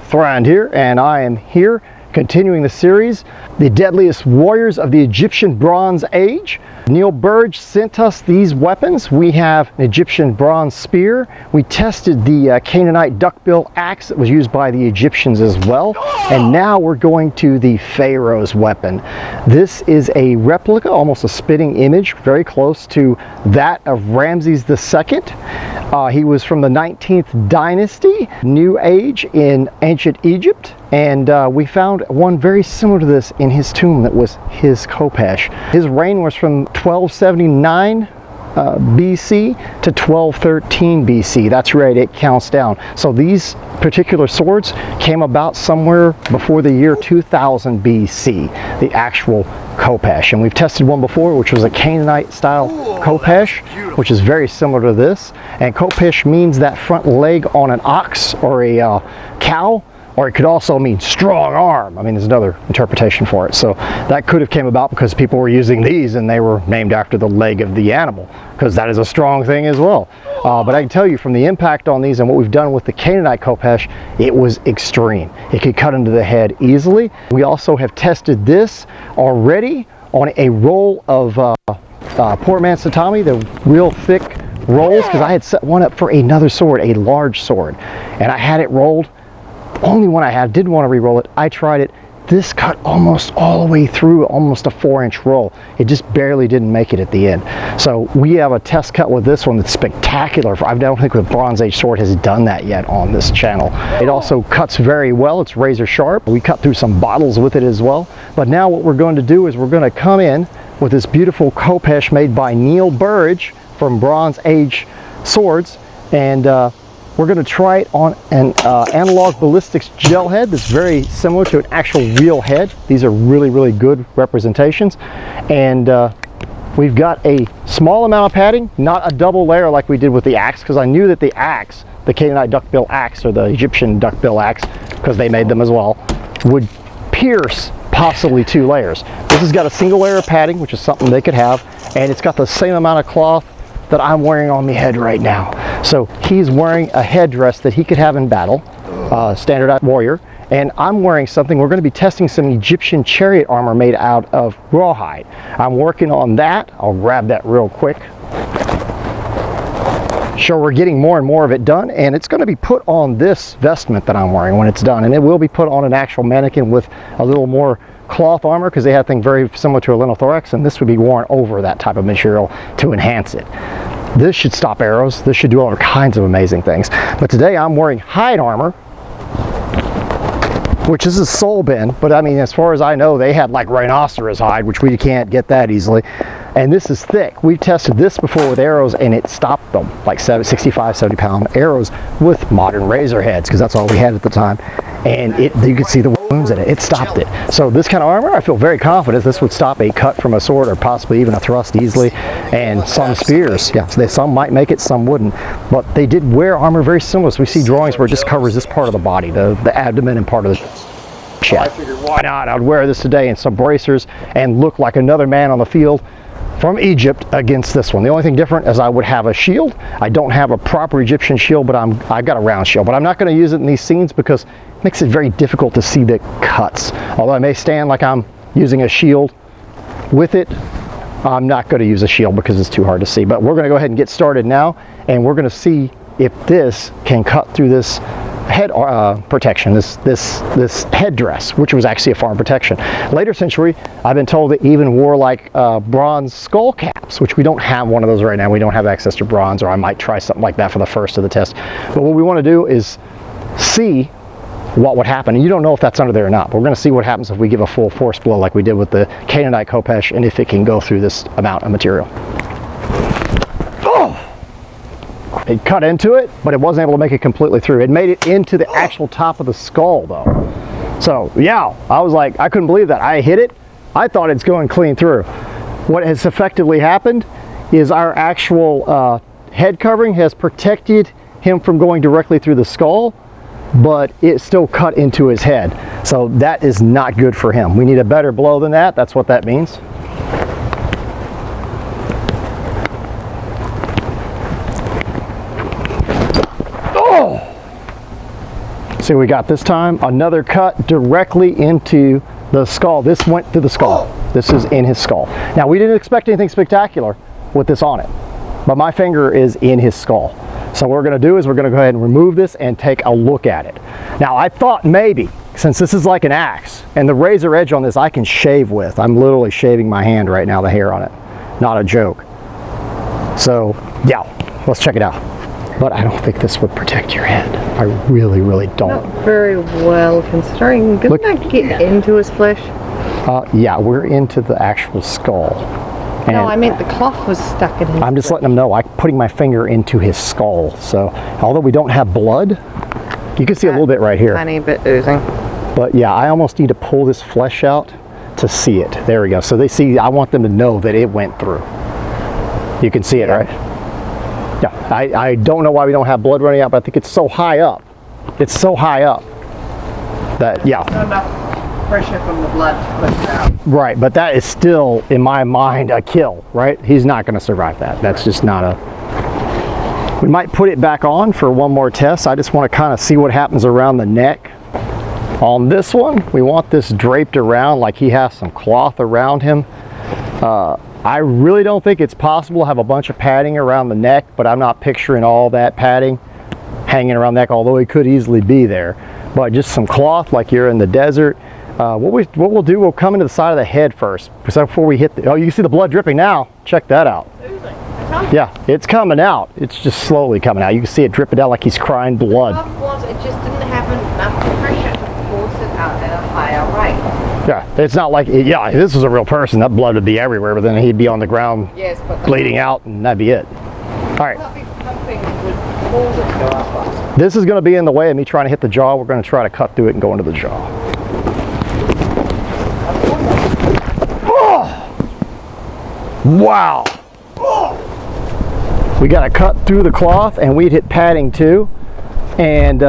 Thrand here, and I am here continuing the series, The Deadliest Warriors of the Egyptian Bronze Age. Neil Burridge sent us these weapons. We have an Egyptian bronze spear. We tested the Canaanite duckbill axe that was used by the Egyptians as well. And now we're going to the Pharaoh's weapon. This is a replica, almost a spitting image, very close to that of Ramses II. He was from the 19th dynasty, New Age in ancient Egypt. And we found one very similar to this in his tomb that was his Khopesh. His reign was from 1279 BC to 1213 BC. That's right, it counts down. So these particular swords came about somewhere before the year 2000 BC, the actual Khopesh. And we've tested one before, which was a Canaanite style Khopesh, which is very similar to this. And Khopesh means that front leg on an ox or a cow, or it could also mean strong arm. I mean, there's another interpretation for it. So that could have came about because people were using these and they were named after the leg of the animal, because that is a strong thing as well. But I can tell you from the impact on these and what we've done with the Canaanite Khopesh, it was extreme. It could cut into the head easily. We also have tested this already on a roll of poor man's tatami, the real thick rolls, because I had set one up for another sword, a large sword, and I had it rolled. Only one I had, didn't want to re-roll it. I tried it. This cut almost all the way through, almost a 4-inch roll. It just barely didn't make it at the end. So we have a test cut with this one that's spectacular. I don't think the Bronze Age sword has done that yet on this channel. It also cuts very well. It's razor sharp. We cut through some bottles with it as well. But now what we're going to do is we're going to come in with this beautiful Khopesh made by Neil Burridge from Bronze Age Swords, and we're going to try it on an analog ballistics gel head that's very similar to an actual real head. These are really, really good representations. And we've got a small amount of padding, not a double layer like we did with the axe, because I knew that the axe, the Canaanite duckbill axe, or the Egyptian duckbill axe, because they made them as well, would pierce possibly 2 layers. This has got a single layer of padding, which is something they could have, and it's got the same amount of cloth that I'm wearing on my head right now. So he's wearing a headdress that he could have in battle, standard warrior, and I'm wearing something. We're going to be testing some Egyptian chariot armor made out of rawhide. I'm working on that. I'll grab that real quick. Sure, we're getting more and more of it done, and it's going to be put on this vestment that I'm wearing when it's done, and it will be put on an actual mannequin with a little more cloth armor, because they have things very similar to a linothorax, and this would be worn over that type of material to enhance it. This should stop arrows. This should do all kinds of amazing things. But today I'm wearing hide armor, which is a sole bend, but I mean, as far as I know, they had like rhinoceros hide, which we can't get that easily. And this is thick. We've tested this before with arrows, and it stopped them, like 65, 70-pound arrows with modern razor heads, because that's all we had at the time. And you could see the wounds in it. It stopped it. So this kind of armor, I feel very confident this would stop a cut from a sword, or possibly even a thrust easily. And some spears, yeah, so some might make it, some wouldn't. But they did wear armor very similar. So we see drawings where it just covers this part of the body, the abdomen and part of the chest. I figured, why not? I'd wear this today in some bracers and look like another man on the field from Egypt against this one. The only thing different is I would have a shield. I don't have a proper Egyptian shield, but I've got a round shield. But I'm not going to use it in these scenes because it makes it very difficult to see the cuts. Although I may stand like I'm using a shield with it, I'm not going to use a shield because it's too hard to see. But we're going to go ahead and get started now, and we're going to see if this can cut through this head protection, this headdress, which was actually a farm protection. Later century, I've been told it even wore like bronze skull caps, which we don't have one of those right now. We don't have access to bronze, or I might try something like that for the first of the test. But what we want to do is see what would happen. And you don't know if that's under there or not, but we're going to see what happens if we give a full force blow like we did with the Canaanite Khopesh, and if it can go through this amount of material. It cut into it, but it wasn't able to make it completely through. It made it into the actual top of the skull though. So yeah, I was like, I couldn't believe that. I hit it. I thought it's going clean through. What has effectively happened is our actual head covering has protected him from going directly through the skull, but it still cut into his head. So that is not good for him. We need a better blow than that. That's what that means. See what we got this time? Another cut directly into the skull. This went through the skull. This is in his skull. Now, we didn't expect anything spectacular with this on it, but my finger is in his skull. So what we're gonna do is we're gonna go ahead and remove this and take a look at it. Now, I thought maybe, since this is like an axe, and the razor edge on this I can shave with. I'm literally shaving my hand right now, the hair on it. Not a joke. So, yeah, let's check it out. But I don't think this would protect your head. I really, really don't. Not very well, considering. Didn't that get into his flesh? Yeah, we're into the actual skull. And no, I meant the cloth was stuck in his I'm just flesh. letting him know I'm putting my finger into his skull. So, although we don't have blood, you can see a little bit right here. Tiny bit oozing. But yeah, I almost need to pull this flesh out to see it. There we go. So they see, I want them to know that it went through. You can see it, right? Yeah, I don't know why we don't have blood running out, but I think it's so high up. It's so high up that, yeah. Not enough pressure from the blood to push it out. Right, but that is still, in my mind, a kill, right? He's not going to survive that. That's just not a... We might put it back on for one more test. I just want to kind of see what happens around the neck. On this one, we want this draped around like he has some cloth around him. I really don't think it's possible to have a bunch of padding around the neck, but I'm not picturing all that padding hanging around the neck, although it could easily be there. But just some cloth like you're in the desert. What we'll do, we'll come into the side of the head first. So before we hit the, oh, you can see the blood dripping now. Check that out. Yeah, it's coming out. It's just slowly coming out. You can see it dripping out like he's crying blood. It just didn't have enough pressure to force it out at a higher rate. Yeah, it's not like, yeah, if this was a real person, that blood would be everywhere, but then he'd be on the ground bleeding out, and that'd be it. All right. This is going to be in the way of me trying to hit the jaw. We're going to try to cut through it and go into the jaw. Oh! Wow. We got to cut through the cloth, and we'd hit padding too. And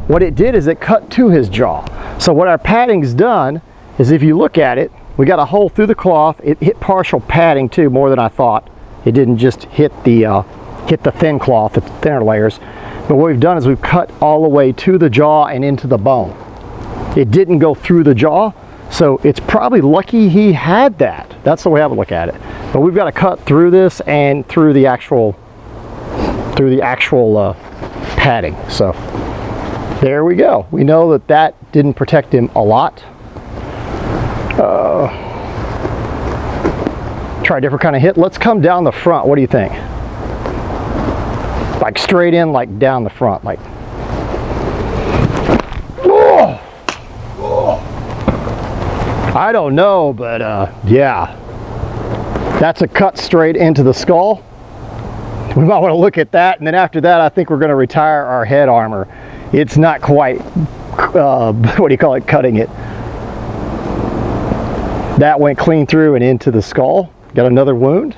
what it did is it cut to his jaw. So what our padding's done is, if you look at it, we got a hole through the cloth. It hit partial padding too, more than I thought. It didn't just hit the thin cloth, the thinner layers. But what we've done is we've cut all the way to the jaw and into the bone. It didn't go through the jaw, so it's probably lucky he had that. That's the way I would look at it. But we've got to cut through this and through the actual padding. So there we go. We know that that didn't protect him a lot. Try a different kind of hit. Let's come down the front. What do you think? Like straight in, like down the front, like. Oh! I don't know, but yeah, that's a cut straight into the skull. We might want to look at that, and then after that, I think we're going to retire our head armor. It's not quite, what do you call it, cutting it. That went clean through and into the skull. Got another wound.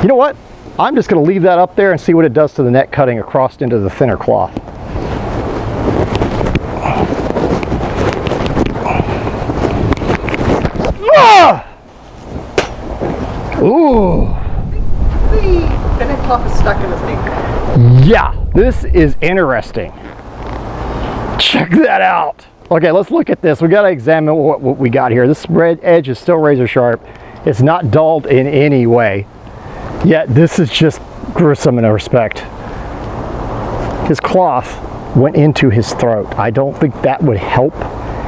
You know what? I'm just going to leave that up there and see what it does to the neck, cutting across into the thinner cloth. Ah! Ooh. The neck cloth is stuck in his neck. Yeah, this is interesting. Check that out. Okay, let's look at this. We got to examine what we got here. This red edge is still razor sharp. It's not dulled in any way. Yet this is just gruesome in a respect. His cloth went into his throat. I don't think that would help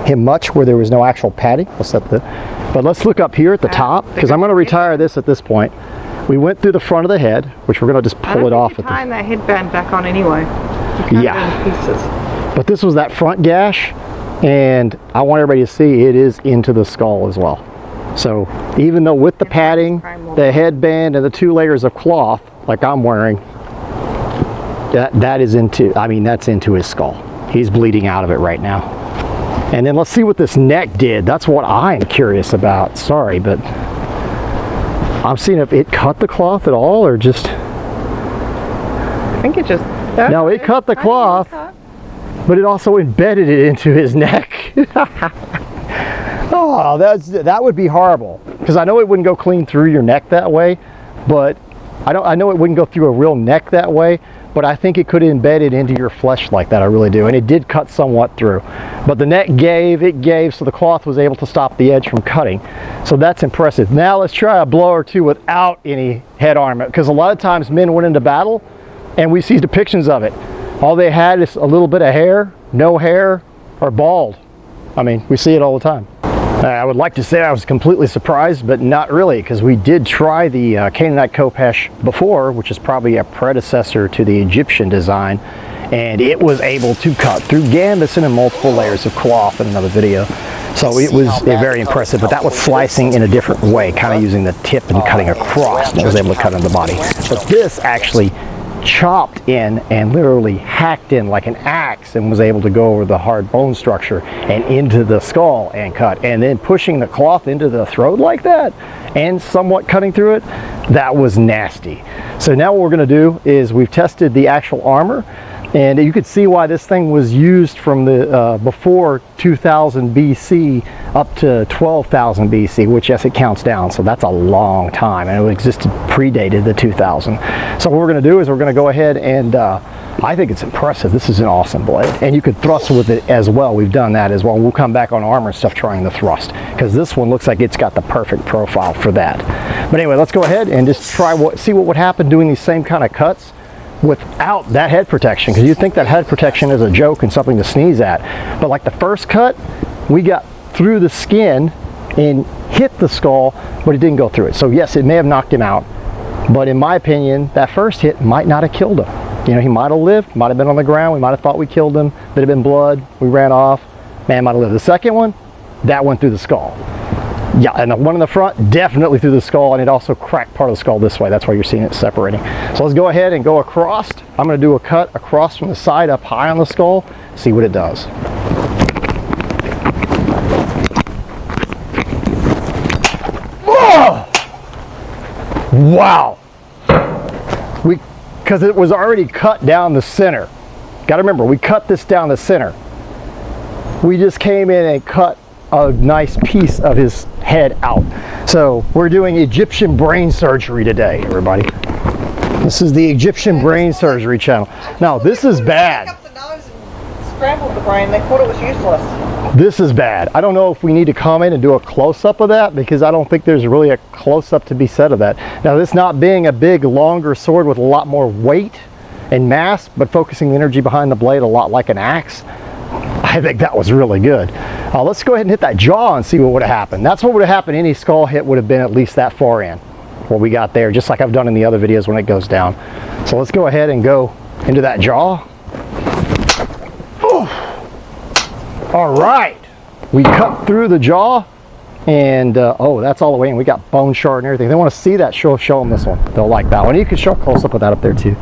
him much where there was no actual padding. But let's look up here at the top, because I'm going to retire this at this point. We went through the front of the head, which we're going to just pull it off. Tying that headband back on anyway. Yeah. In pieces. But this was that front gash, and I want everybody to see it is into the skull as well. So even though with the padding, the headband, and the 2 layers of cloth like I'm wearing, that is into, I mean, that's into his skull. He's bleeding out of it right now. And then let's see what this neck did. That's what I'm curious about. Sorry, but I'm seeing if it cut the cloth at all, or just... I think it just... No, it cut the cloth, but it also embedded it into his neck. Oh, that would be horrible, because I know it wouldn't go clean through your neck that way, but I know it wouldn't go through a real neck that way, but I think it could embed it into your flesh like that. I really do. And it did cut somewhat through. But the neck gave, so the cloth was able to stop the edge from cutting. So that's impressive. Now let's try a blow or two without any head armor, because a lot of times men went into battle and we see depictions of it. All they had is a little bit of hair, no hair, or bald. I mean, we see it all the time. I would like to say I was completely surprised, but not really, because we did try the Canaanite Khopesh before, which is probably a predecessor to the Egyptian design, and it was able to cut through gambeson and multiple layers of cloth in another video. So it was very impressive, but that was slicing in a different way, kind of using the tip and cutting across, and it was able to cut in the body. But this actually chopped in and literally hacked in like an axe and was able to go over the hard bone structure and into the skull and cut, and then pushing the cloth into the throat like that and somewhat cutting through it. That was nasty. So now what we're going to do is we've tested the actual armor, and you could see why this thing was used from the before 2000 BC up to 12,000 BC, which, yes, it counts down, so that's a long time, and it existed, predated the 2000. So what we're going to do is we're going to go ahead and I think it's impressive. This is an awesome blade, and you could thrust with it as well. We've done that as well. We'll come back on armor and stuff trying the thrust, because this one looks like it's got the perfect profile for that. But anyway, let's go ahead and just try see what would happen doing these same kind of cuts without that head protection, because you think that head protection is a joke and something to sneeze at, but like the first cut, we got through the skin and hit the skull, but it didn't go through it. So yes, it may have knocked him out, but in my opinion, that first hit might not have killed him. You know, he might have lived, might have been on the ground, we might have thought we killed him, there'd have been blood, we ran off, man might have lived. The second one, that went through the skull. Yeah, and the one in the front, definitely through the skull, and it also cracked part of the skull this way. That's why you're seeing it separating. So let's go ahead and go across. I'm going to do a cut across from the side up high on the skull, see what it does. Whoa! Wow! Because it was already cut down the center. Got to remember, we cut this down the center. We just came in and cut a nice piece of his head out. So we're doing Egyptian brain surgery today, everybody. This is the Egyptian brain surgery channel. Now this is bad. Up the nose and scrambled the brain. They thought it was useless. This is bad. I don't know if we need to come in and do a close-up of that, because I don't think there's really a close-up to be said of that. Now this not being a big, longer sword with a lot more weight and mass, but focusing the energy behind the blade a lot like an axe, I think that was really good. Let's go ahead and hit that jaw and see what would have happened. That's what would have happened. Any skull hit would have been at least that far in, what we got there, just like I've done in the other videos when it goes down. So let's go ahead and go into that jaw. All right, we cut through the jaw, and oh, that's all the way in. We got bone shard and everything. They want to see that, show them this one. They'll like that one. You can show a close up with that up there too.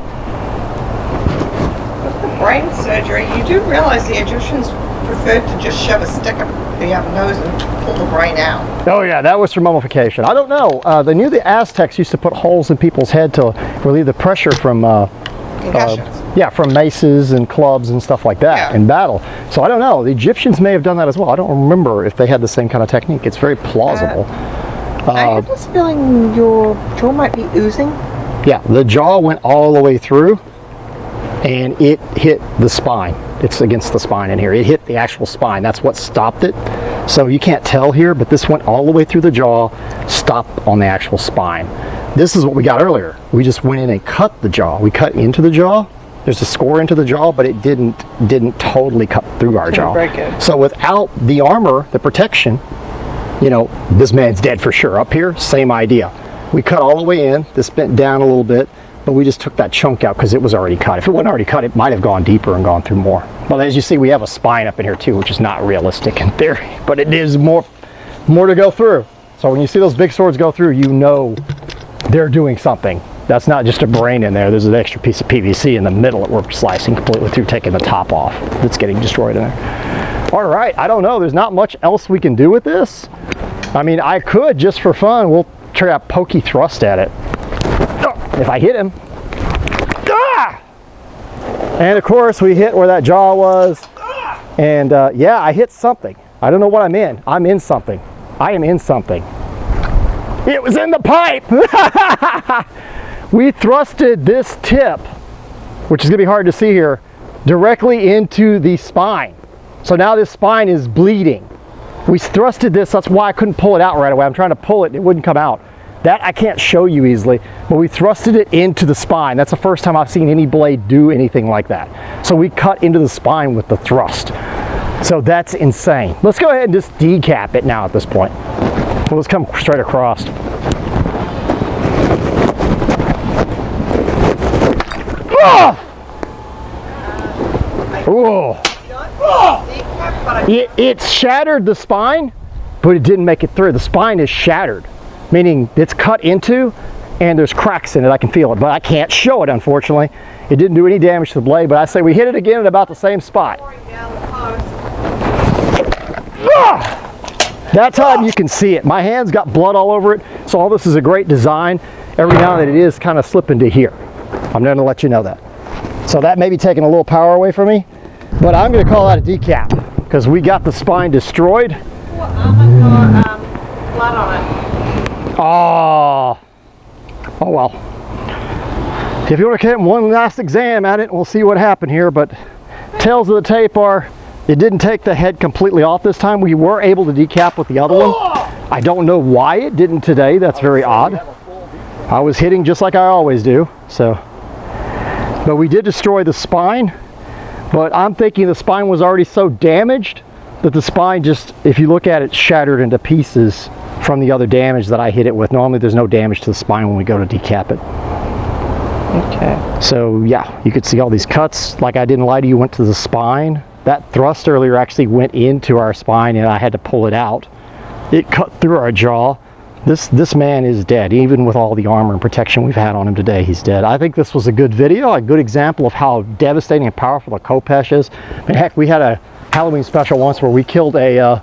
Brain surgery, you do realize the Egyptians preferred to just shove a stick up the nose and pull the brain out. Oh yeah, that was for mummification. I don't know. They knew the Aztecs used to put holes in people's head to relieve the pressure from Concussions. yeah, from maces and clubs and stuff like that in battle. So I don't know. The Egyptians may have done that as well. I don't remember if they had the same kind of technique. It's very plausible. I have this feeling your jaw might be oozing. Yeah, the jaw went all the way through, and it hit the spine. It's against the spine in here. It hit the actual spine. That's what stopped it. So you can't tell here, but this went all the way through the jaw, stopped on the actual spine. This is what we got earlier. We just went in and cut the jaw. We cut into the jaw. There's a score into the jaw, but it didn't totally cut through our jaw. Very good. So without the armor, the protection, you know, this man's dead for sure. Up here, same idea. We cut all the way in. This bent down a little bit, but we just took that chunk out because it was already cut. If it wasn't already cut, it might have gone deeper and gone through more. Well, as you see, we have a spine up in here too, which is not realistic in theory, but it is more to go through. So when you see those big swords go through, you know they're doing something. That's not just a brain in there. There's an extra piece of PVC in the middle that we're slicing completely through, taking the top off. That's getting destroyed in there. All right, I don't know. There's not much else we can do with this. I mean, I could, just for fun, we'll try a pokey thrust at it. If I hit him. Ah! And of course, we hit where that jaw was. And yeah, I hit something. I don't know what I'm in. I'm in something. I am in something. It was in the pipe. we thrusted this tip, which is going to be hard to see here, directly into the spine. So now this spine is bleeding. We thrusted this, that's why I couldn't pull it out right away. I'm trying to pull it and it wouldn't come out. That I can't show you easily, but we thrusted it into the spine. That's the first time I've seen any blade do anything like that. So we cut into the spine with the thrust. So that's insane. Let's go ahead and just decap it now at this point. Well, let's come straight across. Oh! Whoa. It shattered the spine, but it didn't make it through. The spine is shattered, meaning it's cut into and there's cracks in it. I can feel it, but I can't show it, unfortunately. It didn't do any damage to the blade, but I say we hit it again at about the same spot. That time you can see it. My hand's got blood all over it, so all this is a great design. Every now and then it is kind of slipping to here. I'm going to let you know that. So that may be taking a little power away from me, but I'm going to call that a decap because we got the spine destroyed. Blood on it. Oh well. If you want to get one last exam at it, we'll see what happened here, but tails of the tape are, it didn't take the head completely off this time. We were able to decap with the other one. I don't know why it didn't today. That's very odd. I was hitting just like I always do, so. But we did destroy the spine, but I'm thinking the spine was already so damaged that the spine just, if you look at it, shattered into pieces from the other damage that I hit it with. Normally there's no damage to the spine when we go to decap it. Okay. So yeah, you could see all these cuts. Like I didn't lie to you, went to the spine. That thrust earlier actually went into our spine and I had to pull it out. It cut through our jaw. This man is dead. Even with all the armor and protection we've had on him today, he's dead. I think this was a good video, a good example of how devastating and powerful the Khopesh is. I mean, heck, we had a Halloween special once where we killed a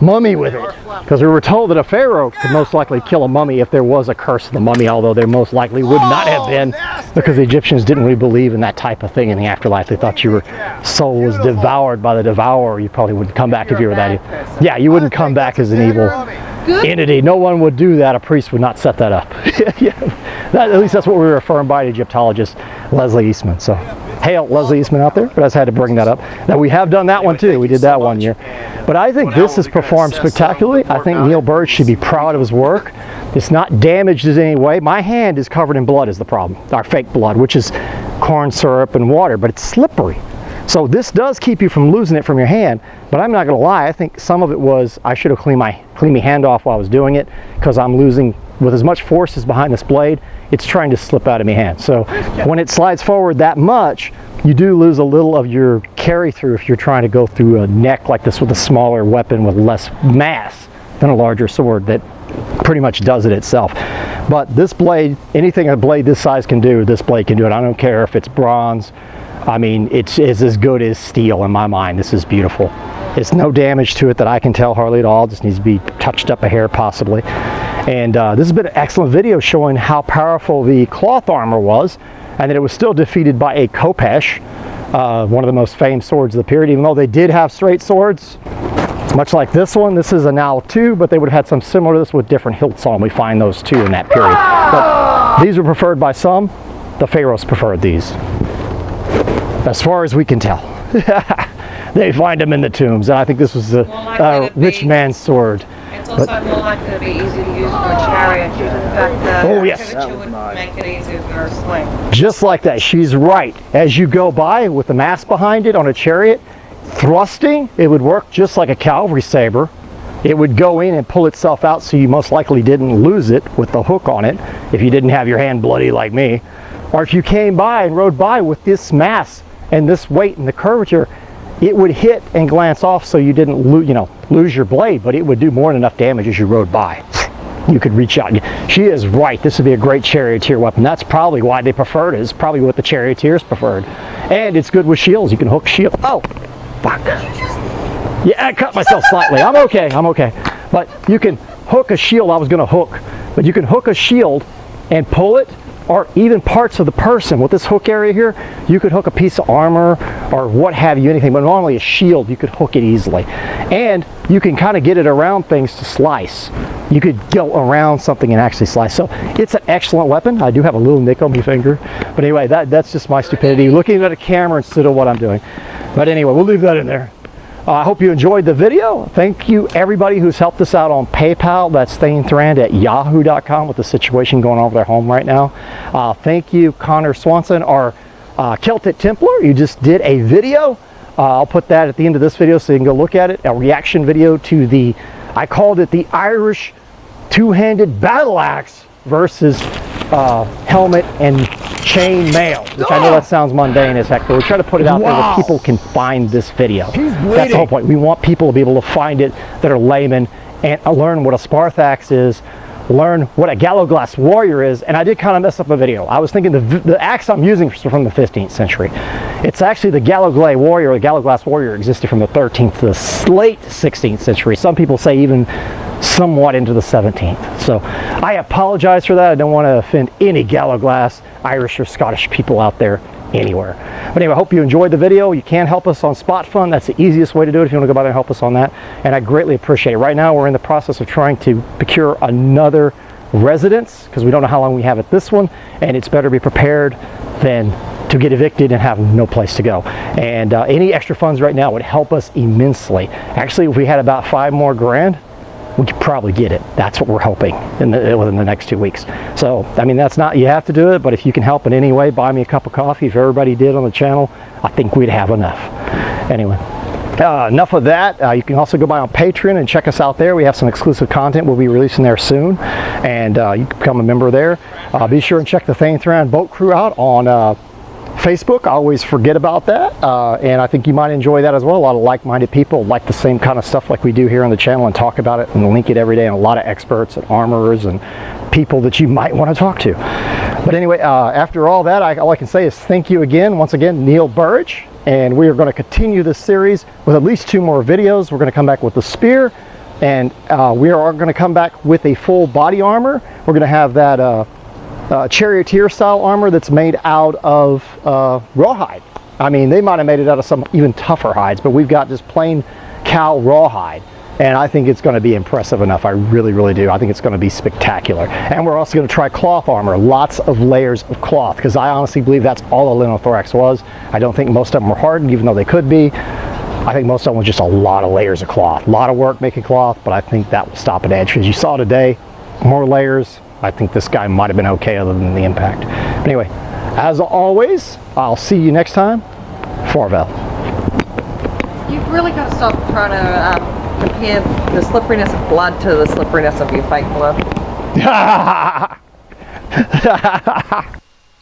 mummy with it, because we were told that a pharaoh could most likely kill a mummy if there was a curse of the mummy, although there most likely would not have been, because the Egyptians didn't really believe in that type of thing in the afterlife. They thought your soul was devoured by the devourer. You probably wouldn't come back if you were that evil. Yeah, you wouldn't come back as an evil entity. No one would do that. A priest would not set that up. Yeah. At least that's what we were affirmed by Egyptologist Leslie Eastman. So hail Leslie Eastman out there, but I just had to bring that up. Now we have done that one too. We did that one year. But I think this has performed spectacularly. I think Neil Burridge should be proud of his work. It's not damaged in any way. My hand is covered in blood is the problem. Our fake blood, which is corn syrup and water, but it's slippery. So this does keep you from losing it from your hand, but I'm not going to lie. I think some of it was I should have cleaned my hand off while I was doing it, because I'm losing, with as much force as behind this blade, it's trying to slip out of my hand. So when it slides forward that much, you do lose a little of your carry through if you're trying to go through a neck like this with a smaller weapon with less mass than a larger sword that pretty much does it itself. But this blade, anything a blade this size can do, this blade can do it. I don't care if it's bronze. I mean, it's as good as steel in my mind. This is beautiful. It's no damage to it that I can tell, hardly at all. Just needs to be touched up a hair possibly. And this has been an excellent video showing how powerful the cloth armor was, and that it was still defeated by a Khopesh, one of the most famed swords of the period, even though they did have straight swords. Much like this one, this is a now 2, but they would have had some similar to this with different hilts on. We find those too in that period. But these were preferred by some. The pharaohs preferred these, as far as we can tell. They find them in the tombs, and I think this was a rich man's sword. It's also more likely to be easy to use for a chariot due to the fact that curvature would make it easier for a sling. Just like that, she's right. As you go by with the mass behind it on a chariot, thrusting, it would work just like a cavalry saber. It would go in and pull itself out, so you most likely didn't lose it with the hook on it if you didn't have your hand bloody like me. Or if you came by and rode by with this mass and this weight and the curvature, it would hit and glance off, so you didn't lose your blade, but it would do more than enough damage as you rode by. You could reach out. She is right. This would be a great charioteer weapon. That's probably why they preferred it. It's probably what the charioteers preferred. And it's good with shields. You can hook shield. Oh, fuck. Yeah, I cut myself slightly. I'm okay. I'm okay. But you can hook a shield. I was going to hook. But you can hook a shield and pull it or even parts of the person. With this hook area here, you could hook a piece of armor or what have you, anything, but normally a shield, you could hook it easily. And you can kind of get it around things to slice. You could go around something and actually slice. So it's an excellent weapon. I do have a little nick on my finger. But anyway, that's just my stupidity, looking at a camera instead of what I'm doing. But anyway, we'll leave that in there. I hope you enjoyed the video. Thank you everybody who's helped us out on PayPal. That's Thrand@yahoo.com with the situation going on with their home right now. Thank you Connor Swanson, our Celtic Templar. You just did a video. I'll put that at the end of this video so you can go look at it. A reaction video to the, I called it the Irish two-handed battle axe versus helmet and chain mail, which I know that sounds mundane as heck, but we try to put it out there where people can find this video. That's the whole point. We want people to be able to find it that are laymen and learn what a Sparthax is, learn what a Galloglass Warrior is. And I did kind of mess up a video. I was thinking the axe I'm using is from the 15th century. It's actually the Galloglass Warrior. The Galloglass Warrior existed from the 13th to the late 16th century. Some people say even somewhat into the 17th. So I apologize for that. I don't want to offend any Galloglass Irish or Scottish people out there anywhere. But anyway, I hope you enjoyed the video. You can help us on Spot Fund. That's the easiest way to do it if you want to go by there and help us on that. And I greatly appreciate it. Right now we're in the process of trying to procure another residence because we don't know how long we have at this one, and it's better to be prepared than to get evicted and have no place to go. And any extra funds right now would help us immensely. Actually, if we had about $5 more grand, we could probably get it. That's what we're hoping within the next 2 weeks. So, I mean, that's not, you have to do it, but if you can help in any way, buy me a cup of coffee. If everybody did on the channel, I think we'd have enough. Anyway, enough of that. You can also go by on Patreon and check us out there. We have some exclusive content we'll be releasing there soon, and you can become a member there. Be sure and check the Thrand Boat Crew out on Facebook. I always forget about that, and I think you might enjoy that as well. A lot of like-minded people like the same kind of stuff like we do here on the channel and talk about it and link it every day, and a lot of experts and armorers and people that you might want to talk to. But anyway, after all that, all I can say is thank you again, once again, Neil Burridge, and we are going to continue this series with at least 2 more videos. We're going to come back with the spear, and we are going to come back with a full body armor. We're going to have that charioteer style armor that's made out of rawhide. I mean, they might have made it out of some even tougher hides, but we've got just plain cow rawhide, and I think it's going to be impressive enough. I really, really do. I think it's going to be spectacular. And we're also going to try cloth armor, lots of layers of cloth, because I honestly believe that's all a linothorax was. I don't think most of them were hardened, even though they could be. I think most of them was just a lot of layers of cloth. A lot of work making cloth, but I think that will stop at edge. As you saw today, more layers. I think this guy might have been okay other than the impact. But anyway, as always, I'll see you next time. Farewell. You've really got to stop trying to compare the slipperiness of blood to the slipperiness of your fake blood.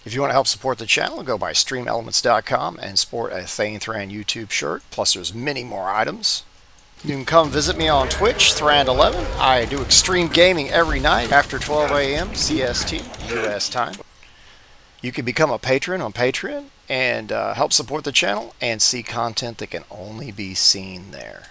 If you want to help support the channel, go by streamelements.com and sport a Thrand YouTube shirt. Plus, there's many more items. You can come visit me on Twitch, Thrand11. I do extreme gaming every night after 12 a.m. CST, US time. You can become a patron on Patreon and help support the channel and see content that can only be seen there.